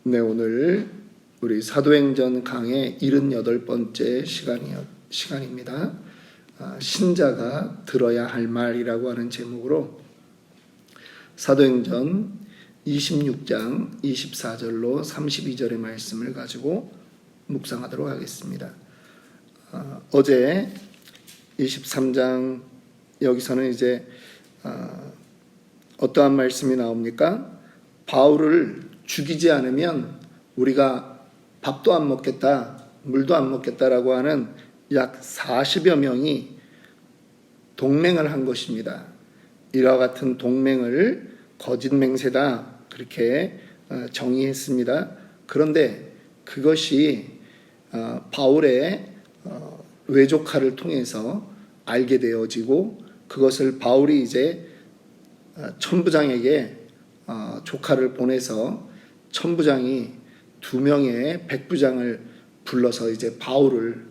네, 오늘 우리 사도행전 강의 78번째 시간입니다. 신자가 들어야 할 말이라고 하는 제목으로 사도행전 26장 24절로 32절의 말씀을 가지고 묵상하도록 하겠습니다. 어제 23장 여기서는 이제 어떠한 말씀이 나옵니까? 바울을 죽이지 않으면 우리가 밥도 안 먹겠다, 물도 안 먹겠다라고 하는 약 40여 명이 동맹을 한 것입니다. 이와 같은 동맹을 거짓 맹세다 그렇게 정의했습니다. 그런데 그것이 바울의 외조카를 통해서 알게 되어지고 그것을 바울이 이제 천부장에게 조카를 보내서 천부장이 2명의 백부장을 불러서 이제 바울을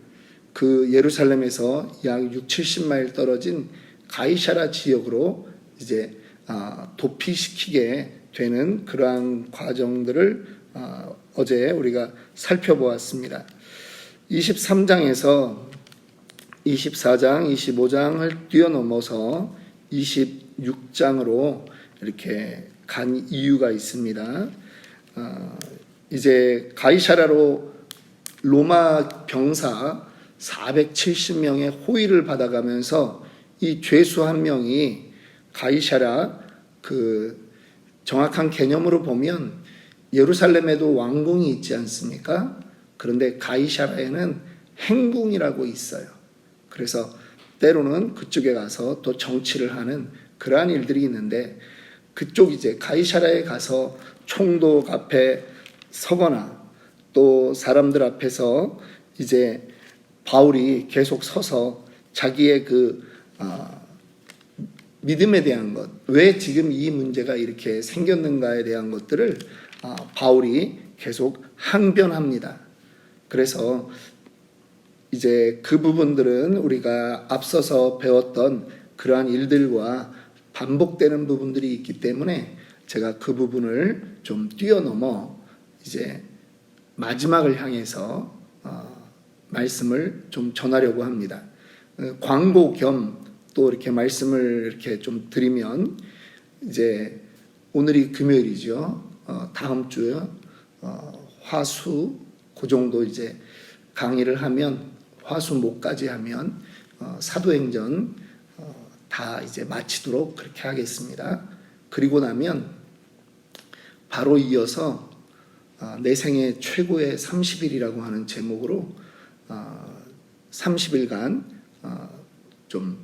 그 예루살렘에서 약 60-70마일 떨어진 가이사랴 지역으로 이제 도피시키게 되는 그러한 과정들을 어제 우리가 살펴보았습니다. 23장에서 24장, 25장을 뛰어넘어서 26장으로 이렇게 간 이유가 있습니다. 이제 가이사랴로 로마 병사 470명의 호위를 받아가면서 이 죄수 한 명이 가이사랴 그 정확한 개념으로 보면 예루살렘에도 왕궁이 있지 않습니까? 그런데 가이사랴에는 행궁이라고 있어요. 그래서 때로는 그쪽에 가서 또 정치를 하는 그러한 일들이 있는데 그쪽 이제 가이사랴에 가서 총독 앞에 서거나 또 사람들 앞에서 이제 바울이 계속 서서 자기의 그 믿음에 대한 것, 왜 지금 이 문제가 이렇게 생겼는가에 대한 것들을 바울이 계속 항변합니다. 그래서 이제 그 부분들은 우리가 앞서서 배웠던 그러한 일들과 반복되는 부분들이 있기 때문에 제가 그 부분을 좀 뛰어넘어 이제 마지막을 향해서 말씀을 좀 전하려고 합니다. 광고 겸 또 이렇게 말씀을 이렇게 좀 드리면 이제 오늘이 금요일이죠. 다음 주에 화수 그 정도 이제 강의를 하면 화수목까지 하면 사도행전 다 이제 마치도록 그렇게 하겠습니다. 그리고 나면 바로 이어서 내 생애 최고의 30일이라고 하는 제목으로 30일간 좀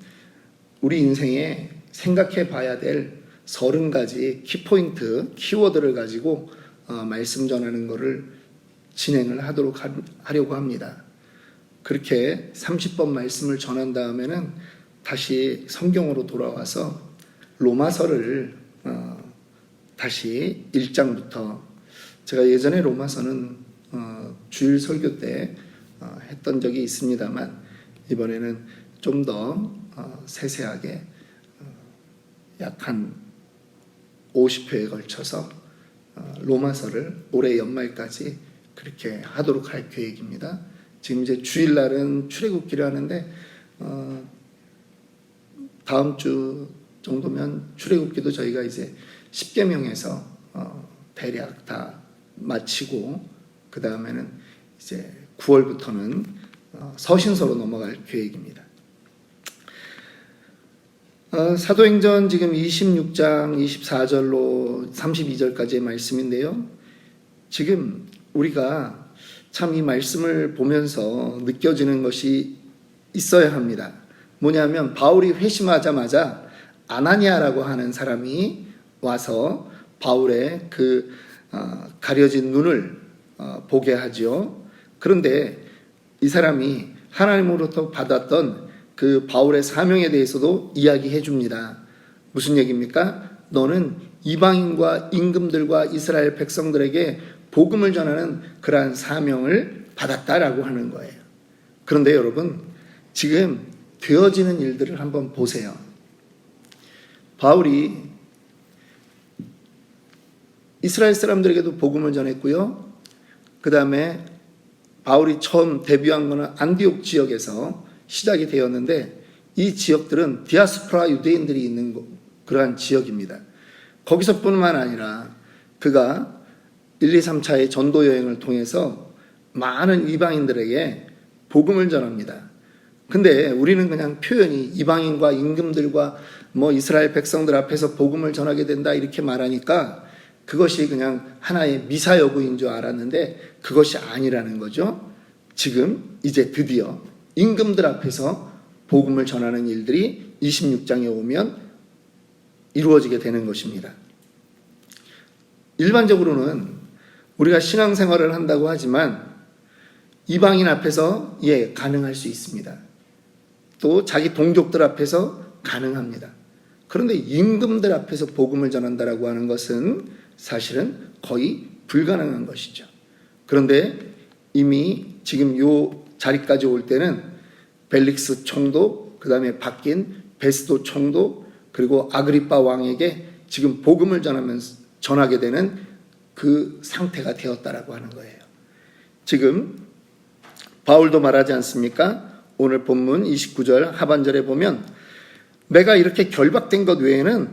우리 인생에 생각해 봐야 될 30가지 키포인트, 키워드를 가지고 말씀 전하는 것을 진행을 하려고 합니다. 그렇게 30번 말씀을 전한 다음에는 다시 성경으로 돌아와서 로마서를 다시 1장부터 제가 예전에 로마서는 주일 설교 때 했던 적이 있습니다만 이번에는 좀 더 세세하게 약 한 50회에 걸쳐서 로마서를 올해 연말까지 그렇게 하도록 할 계획입니다. 지금 이제 주일날은 출애굽기를 하는데 다음 주 정도면 출애굽기도 저희가 이제 10계명에서 대략 다 마치고 그 다음에는 이제 9월부터는 서신서로 넘어갈 계획입니다. 사도행전 지금 26장 24절로 32절까지의 말씀인데요. 지금 우리가 참 이 말씀을 보면서 느껴지는 것이 있어야 합니다. 뭐냐면 바울이 회심하자마자 아나니아라고 하는 사람이 와서 바울의 그 가려진 눈을 보게 하죠. 그런데 이 사람이 하나님으로부터 받았던 그 바울의 사명에 대해서도 이야기해 줍니다. 무슨 얘기입니까? 너는 이방인과 임금들과 이스라엘 백성들에게 복음을 전하는 그러한 사명을 받았다라고 하는 거예요. 그런데 여러분 지금 되어지는 일들을 한번 보세요. 바울이 이스라엘 사람들에게도 복음을 전했고요. 그 다음에 바울이 처음 데뷔한 것은 안디옥 지역에서 시작이 되었는데, 이 지역들은 디아스포라 유대인들이 있는 그러한 지역입니다. 거기서뿐만 아니라 그가 1, 2, 3차의 전도 여행을 통해서 많은 이방인들에게 복음을 전합니다. 근데 우리는 그냥 표현이 이방인과 임금들과 이스라엘 백성들 앞에서 복음을 전하게 된다 이렇게 말하니까 그것이 그냥 하나의 미사여구인 줄 알았는데 그것이 아니라는 거죠. 지금 이제 드디어 임금들 앞에서 복음을 전하는 일들이 26장에 오면 이루어지게 되는 것입니다. 일반적으로는 우리가 신앙생활을 한다고 하지만 이방인 앞에서 가능할 수 있습니다. 또 자기 동족들 앞에서 가능합니다. 그런데 임금들 앞에서 복음을 전한다라고 하는 것은 사실은 거의 불가능한 것이죠. 그런데 이미 지금 요 자리까지 올 때는 벨릭스 총독, 그 다음에 바뀐 베스도 총독, 그리고 아그리빠 왕에게 지금 복음을 전하게 되는 그 상태가 되었다라고 하는 거예요. 지금 바울도 말하지 않습니까? 오늘 본문 29절 하반절에 보면 내가 이렇게 결박된 것 외에는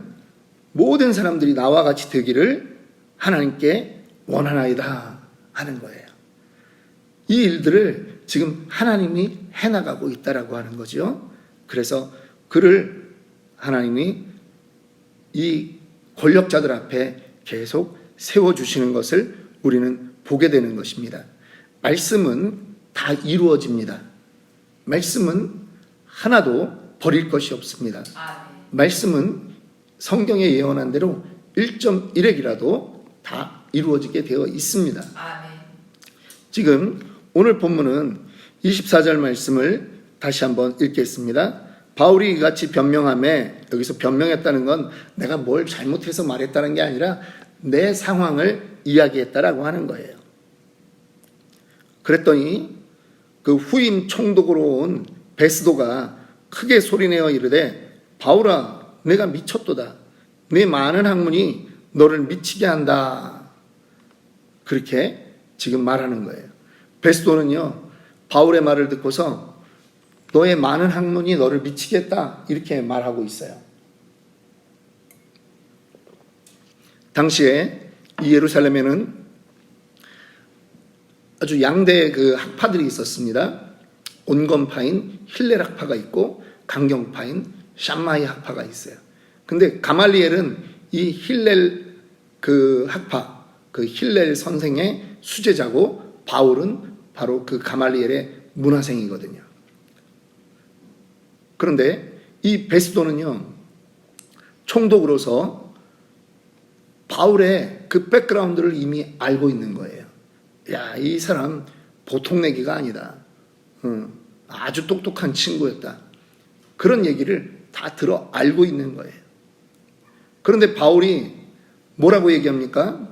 모든 사람들이 나와 같이 되기를 하나님께 원하나이다 하는 거예요. 이 일들을 지금 하나님이 해나가고 있다라고 하는 거죠. 그래서 그를 하나님이 이 권력자들 앞에 계속 세워주시는 것을 우리는 보게 되는 것입니다. 말씀은 다 이루어집니다. 말씀은 하나도 버릴 것이 없습니다. 말씀은 성경에 예언한 대로 1.1핵이라도 다 이루어지게 되어 있습니다. 지금 오늘 본문은 24절 말씀을 다시 한번 읽겠습니다. 바울이 이같이 변명하며, 여기서 변명했다는 건 내가 뭘 잘못해서 말했다는 게 아니라 내 상황을 이야기했다라고 하는 거예요. 그랬더니 그 후임 총독으로 온 베스도가 크게 소리내어 이르되 바울아 내가 미쳤도다. 네 많은 학문이 너를 미치게 한다. 그렇게 지금 말하는 거예요. 베스도는요 바울의 말을 듣고서 너의 많은 학문이 너를 미치겠다 이렇게 말하고 있어요. 당시에 이 예루살렘에는 아주 양대 그 학파들이 있었습니다. 온건파인 힐렐 학파가 있고 강경파인 샴마이 학파가 있어요. 근데 가말리엘은 이 힐렐 그 학파, 그 힐렐 선생의 수제자고 바울은 바로 그 가말리엘의 문화생이거든요. 그런데 이 베스도는요 총독으로서 바울의 그 백그라운드를 이미 알고 있는 거예요. 야, 이 사람 보통 내기가 아니다. 아주 똑똑한 친구였다. 그런 얘기를 다 들어 알고 있는 거예요. 그런데 바울이 뭐라고 얘기합니까?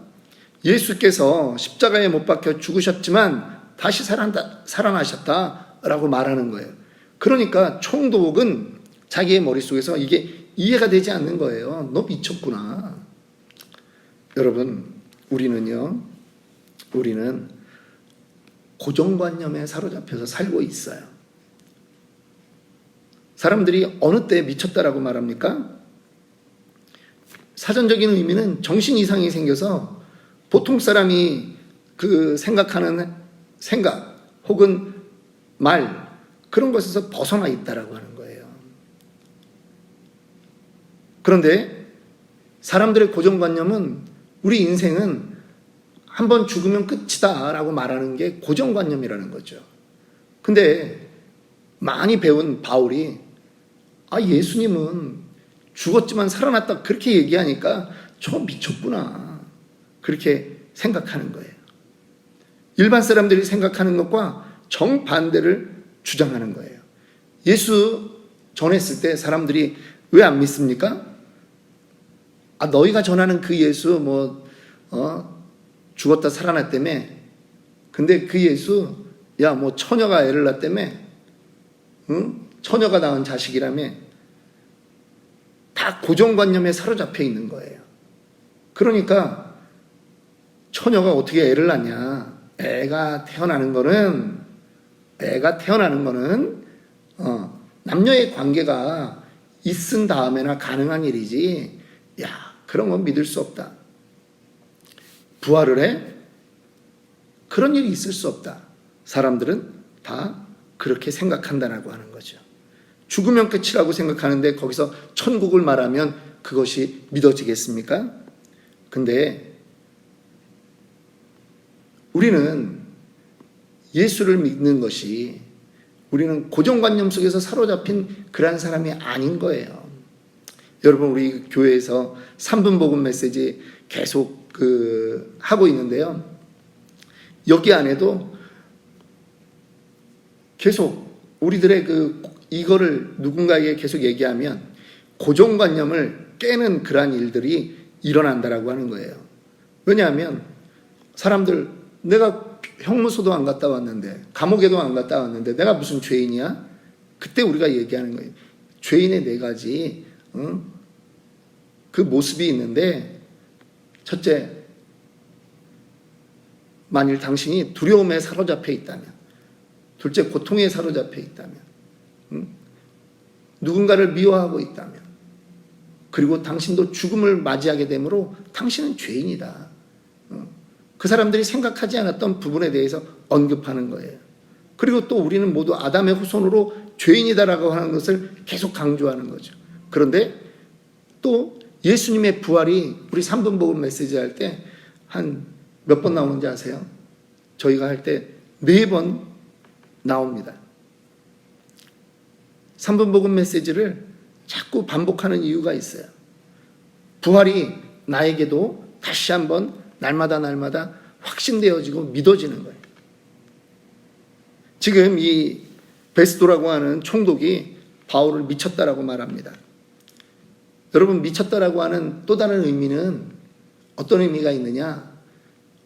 예수께서 십자가에 못 박혀 죽으셨지만 다시 살아나셨다라고 말하는 거예요. 그러니까 총독은 자기의 머릿속에서 이게 이해가 되지 않는 거예요. 너 미쳤구나. 여러분, 우리는 고정관념에 사로잡혀서 살고 있어요. 사람들이 어느 때 미쳤다라고 말합니까? 사전적인 의미는 정신 이상이 생겨서 보통 사람이 그 생각하는 생각 혹은 말 그런 것에서 벗어나 있다라고 하는 거예요. 그런데 사람들의 고정관념은 우리 인생은 한번 죽으면 끝이다라고 말하는 게 고정관념이라는 거죠. 근데 많이 배운 바울이 예수님은 죽었지만 살아났다 그렇게 얘기하니까 저 미쳤구나 그렇게 생각하는 거예요. 일반 사람들이 생각하는 것과 정반대를 주장하는 거예요. 예수 전했을 때 사람들이 왜 안 믿습니까? 너희가 전하는 그 예수 죽었다 살아났다며. 근데 그 예수 처녀가 애를 낳았다며. 처녀가 낳은 자식이라며. 다 고정관념에 사로잡혀 있는 거예요. 그러니까 처녀가 어떻게 애를 낳냐? 애가 태어나는 거는 남녀의 관계가 있은 다음에나 가능한 일이지. 야, 그런 건 믿을 수 없다. 부활을 해? 그런 일이 있을 수 없다. 사람들은 다 그렇게 생각한다라고 하는 거죠. 죽으면 끝이라고 생각하는데 거기서 천국을 말하면 그것이 믿어지겠습니까? 근데 우리는 예수를 믿는 것이, 우리는 고정관념 속에서 사로잡힌 그런 사람이 아닌 거예요. 여러분, 우리 교회에서 3분 복음 메시지 계속 하고 있는데요. 여기 안에도 계속 우리들의 이거를 누군가에게 계속 얘기하면 고정관념을 깨는 그러한 일들이 일어난다라고 하는 거예요. 왜냐하면 사람들, 내가 형무소도 안 갔다 왔는데, 감옥에도 안 갔다 왔는데 내가 무슨 죄인이야? 그때 우리가 얘기하는 거예요. 죄인의 네 가지 그 모습이 있는데, 첫째, 만일 당신이 두려움에 사로잡혀 있다면, 둘째, 고통에 사로잡혀 있다면, 누군가를 미워하고 있다면, 그리고 당신도 죽음을 맞이하게 되므로 당신은 죄인이다. 그 사람들이 생각하지 않았던 부분에 대해서 언급하는 거예요. 그리고 또 우리는 모두 아담의 후손으로 죄인이다라고 하는 것을 계속 강조하는 거죠. 그런데 또 예수님의 부활이 우리 3분 복음 메시지 할 때 한 몇 번 나오는지 아세요? 저희가 할 때 4번 나옵니다. 3분 복음 메시지를 자꾸 반복하는 이유가 있어요. 부활이 나에게도 다시 한번 날마다 확신되어지고 믿어지는 거예요. 지금 이 베스도라고 하는 총독이 바울을 미쳤다라고 말합니다. 여러분, 미쳤다라고 하는 또 다른 의미는 어떤 의미가 있느냐?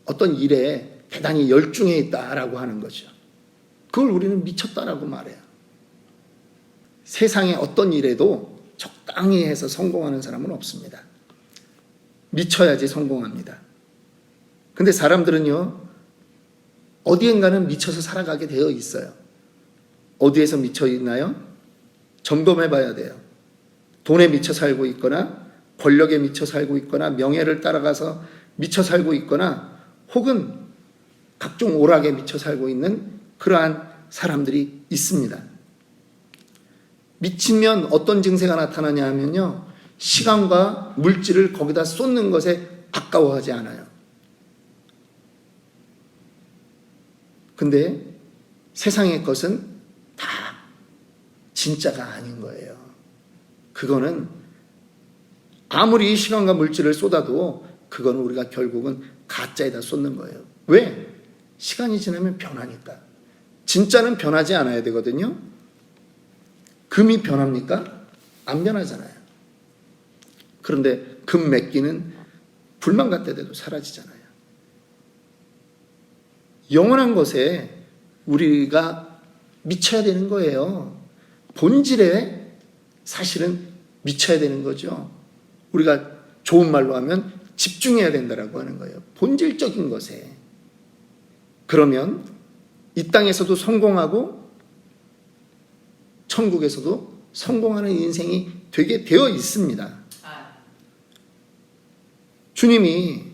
어떤 일에 대단히 열중해 있다라고 하는 거죠. 그걸 우리는 미쳤다라고 말해요. 세상의 어떤 일에도 적당히 해서 성공하는 사람은 없습니다. 미쳐야지 성공합니다. 근데 사람들은요, 어디엔가는 미쳐서 살아가게 되어 있어요. 어디에서 미쳐 있나요? 점검해 봐야 돼요. 돈에 미쳐 살고 있거나, 권력에 미쳐 살고 있거나, 명예를 따라가서 미쳐 살고 있거나, 혹은 각종 오락에 미쳐 살고 있는 그러한 사람들이 있습니다. 미치면 어떤 증세가 나타나냐 하면요, 시간과 물질을 거기다 쏟는 것에 아까워하지 않아요. 근데 세상의 것은 다 진짜가 아닌 거예요. 그거는 아무리 시간과 물질을 쏟아도 그거는 우리가 결국은 가짜에다 쏟는 거예요. 왜? 시간이 지나면 변하니까. 진짜는 변하지 않아야 되거든요. 금이 변합니까? 안 변하잖아요. 그런데 금 몇 기는 불만 갖다 대도 사라지잖아요. 영원한 것에 우리가 미쳐야 되는 거예요. 본질에 사실은 미쳐야 되는 거죠. 우리가 좋은 말로 하면 집중해야 된다라고 하는 거예요. 본질적인 것에. 그러면 이 땅에서도 성공하고 천국에서도 성공하는 인생이 되게 되어 있습니다. 주님이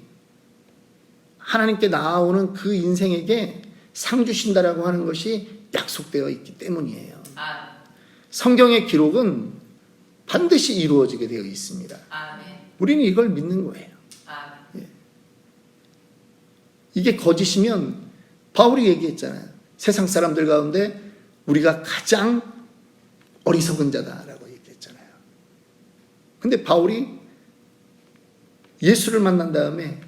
하나님께 나아오는 그 인생에게 상 주신다라고 하는 것이 약속되어 있기 때문이에요. 성경의 기록은 반드시 이루어지게 되어 있습니다. 우리는 이걸 믿는 거예요. 이게 거짓이면 바울이 얘기했잖아요. 세상 사람들 가운데 우리가 가장 어리석은 자다라고 얘기했잖아요. 근데 바울이 예수를 만난 다음에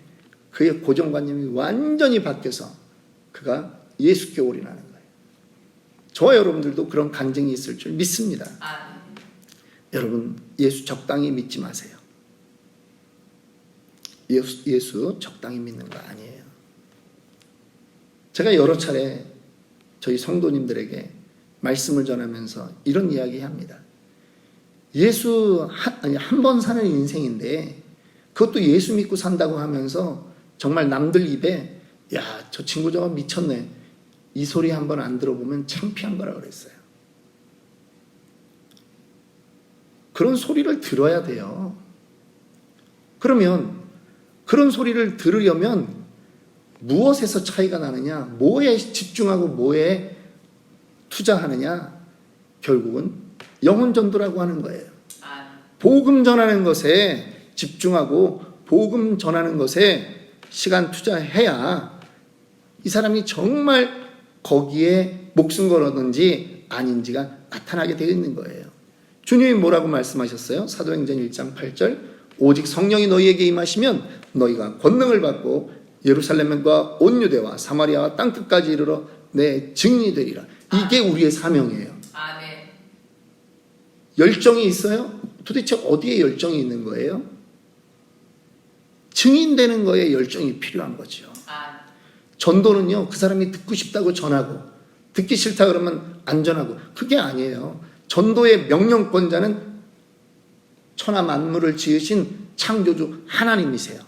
그의 고정관념이 완전히 바뀌어서 그가 예수께 올인하는 거예요. 저와 여러분들도 그런 간증이 있을 줄 믿습니다. 여러분, 예수 적당히 믿지 마세요. 예수 적당히 믿는 거 아니에요. 제가 여러 차례 저희 성도님들에게 말씀을 전하면서 이런 이야기 합니다. 예수 한 번 사는 인생인데 그것도 예수 믿고 산다고 하면서 정말 남들 입에 야, 저 친구 저거 미쳤네, 이 소리 한번 안 들어보면 창피한 거라 그랬어요. 그런 소리를 들어야 돼요. 그러면 그런 소리를 들으려면 무엇에서 차이가 나느냐, 뭐에 집중하고 뭐에 투자하느냐, 결국은 영혼 전도라고 하는 거예요. 복음 전하는 것에 집중하고 복음 전하는 것에 시간 투자해야 이 사람이 정말 거기에 목숨 걸었는지 아닌지가 나타나게 되어 있는 거예요. 주님이 뭐라고 말씀하셨어요? 사도행전 1장 8절, 오직 성령이 너희에게 임하시면 너희가 권능을 받고 예루살렘과 온 유대와 사마리아와 땅끝까지 이르러 내 증인이 되리라. 이게 우리의 사명이에요. 열정이 있어요? 도대체 어디에 열정이 있는 거예요? 증인되는 거에 열정이 필요한 거죠. 전도는요, 그 사람이 듣고 싶다고 전하고 듣기 싫다 그러면 안 전하고, 그게 아니에요. 전도의 명령권자는 천하 만물을 지으신 창조주 하나님이세요.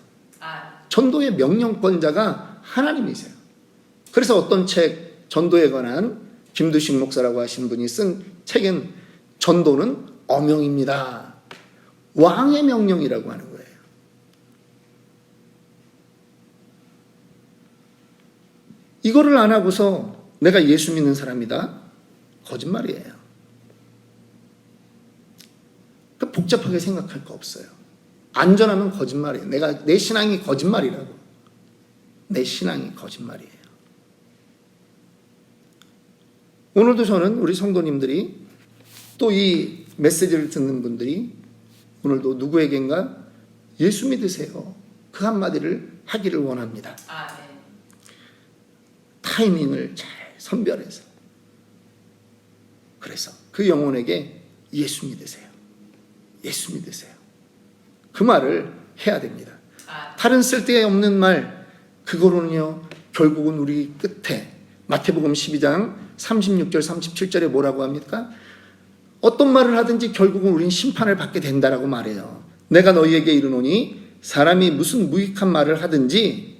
전도의 명령권자가 하나님이세요. 그래서 어떤 책, 전도에 관한 김두식 목사라고 하신 분이 쓴 책은 전도는 어명입니다. 왕의 명령이라고 하는 거예요. 이거를 안 하고서 내가 예수 믿는 사람이다? 거짓말이에요. 그러니까 복잡하게 생각할 거 없어요. 안전하면 거짓말이에요. 내 신앙이 거짓말이라고. 내 신앙이 거짓말이에요. 오늘도 저는 우리 성도님들이 또 이 메시지를 듣는 분들이 오늘도 누구에겐가 예수 믿으세요, 그 한마디를 하기를 원합니다. 타이밍을 잘 선별해서, 그래서 그 영혼에게 예수 믿으세요, 예수 믿으세요, 그 말을 해야 됩니다. 다른 쓸데없는 말, 그거로는요 결국은 우리 끝에 마태복음 12장 36절 37절에 뭐라고 합니까? 어떤 말을 하든지 결국은 우리는 심판을 받게 된다라고 말해요. 내가 너희에게 이르노니 사람이 무슨 무익한 말을 하든지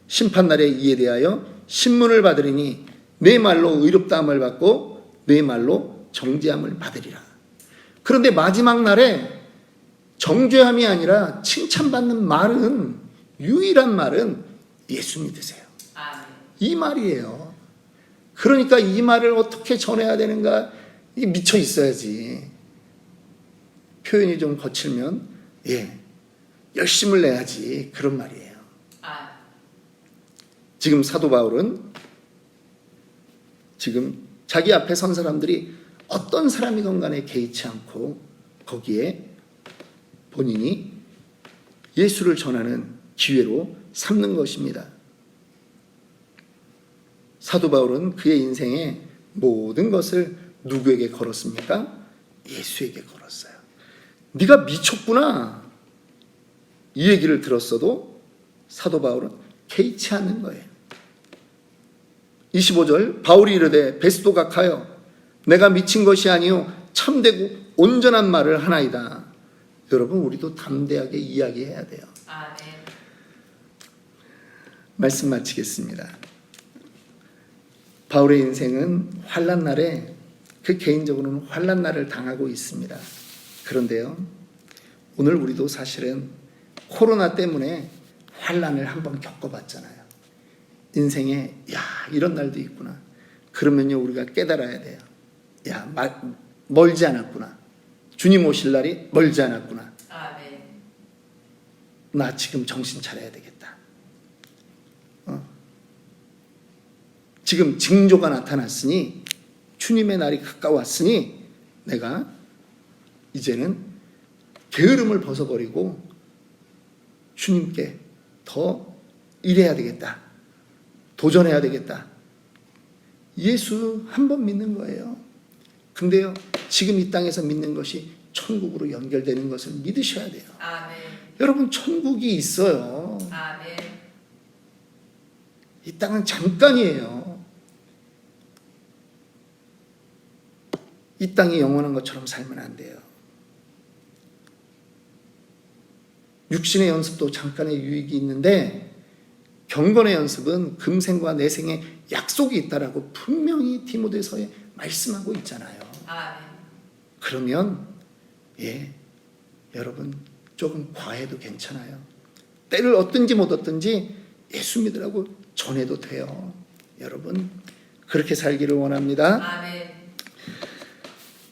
심판날에 이에 대하여 신문을 받으리니 내 말로 의롭다함을 받고 내 말로 정죄함을 받으리라. 그런데 마지막 날에 정죄함이 아니라 칭찬받는 말은, 유일한 말은 예수 믿으세요, 이 말이에요. 그러니까 이 말을 어떻게 전해야 되는가, 이게 미쳐 있어야지. 표현이 좀 거칠면 열심을 내야지, 그런 말이에요. 지금 사도 바울은 지금 자기 앞에 선 사람들이 어떤 사람이건 간에 개의치 않고 거기에 본인이 예수를 전하는 기회로 삼는 것입니다. 사도 바울은 그의 인생의 모든 것을 누구에게 걸었습니까? 예수에게 걸었어요. 네가 미쳤구나, 이 얘기를 들었어도 사도 바울은 개의치 않는 거예요. 25절, 바울이 이르되 베스도가 가여 내가 미친 것이 아니요 참되고 온전한 말을 하나이다. 여러분, 우리도 담대하게 이야기해야 돼요. 말씀 마치겠습니다. 바울의 인생은 환난 날에, 그 개인적으로는 환난 날을 당하고 있습니다. 그런데요, 오늘 우리도 사실은 코로나 때문에 환난을 한번 겪어봤잖아요. 인생에 이런 날도 있구나. 그러면요 우리가 깨달아야 돼요. 멀지 않았구나. 주님 오실 날이 멀지 않았구나. 나 지금 정신 차려야 되겠다. 지금 징조가 나타났으니, 주님의 날이 가까웠으니 내가 이제는 게으름을 벗어버리고 주님께 더 일해야 되겠다. 도전해야 되겠다. 예수 한 번 믿는 거예요. 근데요, 지금 이 땅에서 믿는 것이 천국으로 연결되는 것을 믿으셔야 돼요. 여러분, 천국이 있어요. 이 땅은 잠깐이에요. 이 땅이 영원한 것처럼 살면 안 돼요. 육신의 연습도 잠깐의 유익이 있는데 경건의 연습은 금생과 내생에 약속이 있다라고 분명히 디모데서에 말씀하고 있잖아요. 그러면 여러분 조금 과해도 괜찮아요. 때를 얻든지 못 얻든지 예수 믿으라고 전해도 돼요. 여러분 그렇게 살기를 원합니다. 아멘.